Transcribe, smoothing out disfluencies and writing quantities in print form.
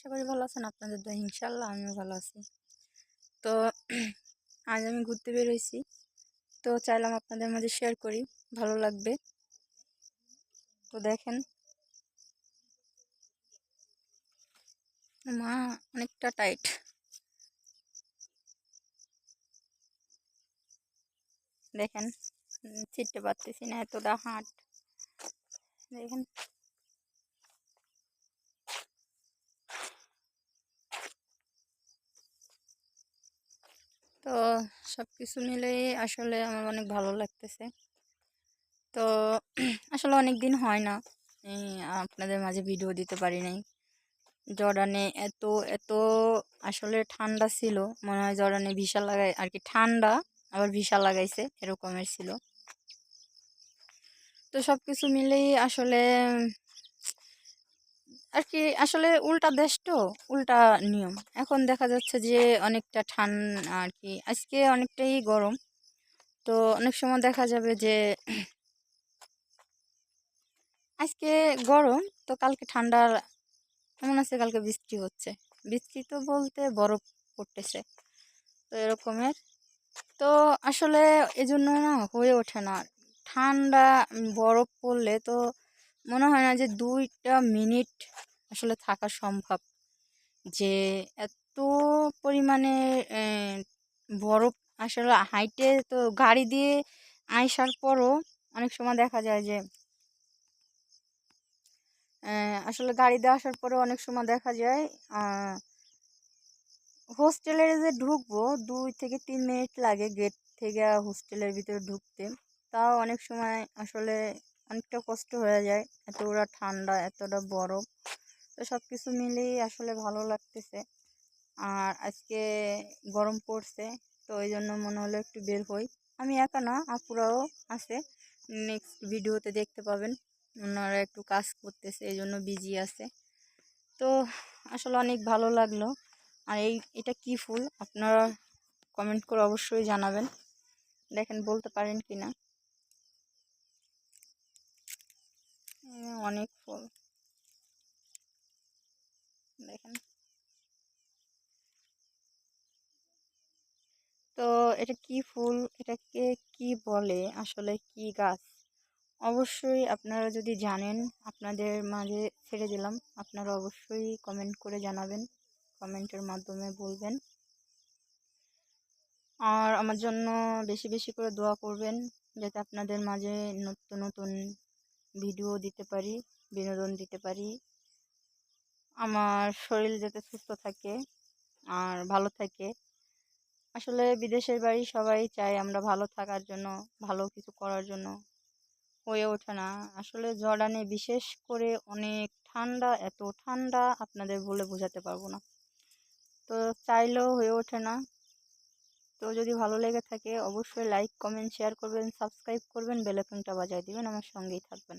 আশা করি ভালো আছেন। আপনাদের দোয়ায় ইনশাআল্লাহ আমিও ভালো আছি। তো আজ আমি ঘুরতে বেরোইছি। তো চাইলাম আপনাদের মাঝে শেয়ার করি, ভালো লাগবে। তো দেখেন, মা অনেকটা টাইট। দেখেন, ছিটতে পারতেছি না, এতটা হাঁট। দেখেন, তো সবকিছু মিলেই আসলে আমার অনেক ভালো লাগতেছে। তো আসলে অনেক দিন হয় না এই আপনাদের মাঝে ভিডিও দিতে পারি নাই। জর্ডানে এত এত আসলে ঠান্ডা ছিল, মনে হয় জর্ডানে ভিসা লাগাই আর কি, ঠান্ডা আবার ভিসা লাগাইছে এরকমের ছিল। তো সবকিছু মিলেই আসলে আর কি, আসলে উল্টা দেশ তো, উল্টা নিয়ম। এখন দেখা যাচ্ছে যে অনেকটা ঠান্ডা আর কি, আজকে অনেকটাই গরম। তো অনেক সময় দেখা যাবে যে আজকে গরম, তো কালকে ঠান্ডা এমন আছে, কালকে বৃষ্টি হচ্ছে। বৃষ্টি তো বলতে বরফ পড়তেছে, তো এরকমের। তো আসলে এজন্য না হয়ে ওঠে না ঠান্ডা। বরফ পড়লে তো মনে হয় না যে 2টা মিনিট আসলে থাকা সম্ভব, যে এত পরিমাণে বরফ আসলে হাইটে। তো গাড়ি দিয়ে আইসার পরও অনেক সময় দেখা যায় যে আসলে গাড়ি দিয়ে আসার পরেও অনেক সময় দেখা যায় হোস্টেলের যে ঢুকবো 2 থেকে 3 মিনিট লাগে গেট থেকে হোস্টেলের ভিতরে ঢুকতে। তাও অনেক সময় আসলে অনেকটা কষ্ট হয়ে যায়, এতটা ঠান্ডা এতটা বরফ। তো সব কিছু মিলেই আসলে ভালো লাগতেছে। আর আজকে গরম পড়ছে, তো ওই জন্য মনে হলো একটু বের হই। আমি একা না, আপুরাও আছে, নেক্সট ভিডিওতে দেখতে পাবেন। ওনারা একটু কাজ করতেছে, এই জন্য বিজি আছে। তো আসলে অনেক ভালো লাগলো। আর এটা কি ফুল আপনারা কমেন্ট করে অবশ্যই জানাবেন। দেখেন, বলতে পারেন কি না। অনেক ফুল দেখেন। তো এটা কি ফুল, এটাকে কি বলে, আসলে কি গাছ, অবশ্যই আপনারা যদি জানেন আপনাদের মাঝে ছেড়ে দিলাম। আপনারা অবশ্যই কমেন্ট করে জানাবেন, কমেন্টের মাধ্যমে বলবেন। আর আমার জন্য বেশি বেশি করে দোয়া করবেন, যাতে আপনাদের মাঝে নতুন নতুন ভিডিও দিতে পারি, বিনোদন দিতে পারি। আমার শরীর যাতে সুস্থ থাকে আর ভালো থাকে। আসলে বিদেশের বাড়ি সবাই চায় আমরা ভালো থাকার জন্য, ভালো কিছু করার জন্য, হয়ে ওঠে না। আসলে জর্ডানে বিশেষ করে অনেক ঠান্ডা, এত ঠান্ডা আপনাদের বলে বোঝাতে পারবো না। তো চাইলেও হয়ে ওঠে না। তো যদি ভালো লেগে থাকে অবশ্যই লাইক কমেন্ট শেয়ার করবেন, সাবস্ক্রাইব করবেন, বেল আইকনটা বাজায় দিবেন, আমার সঙ্গেই থাকবেন।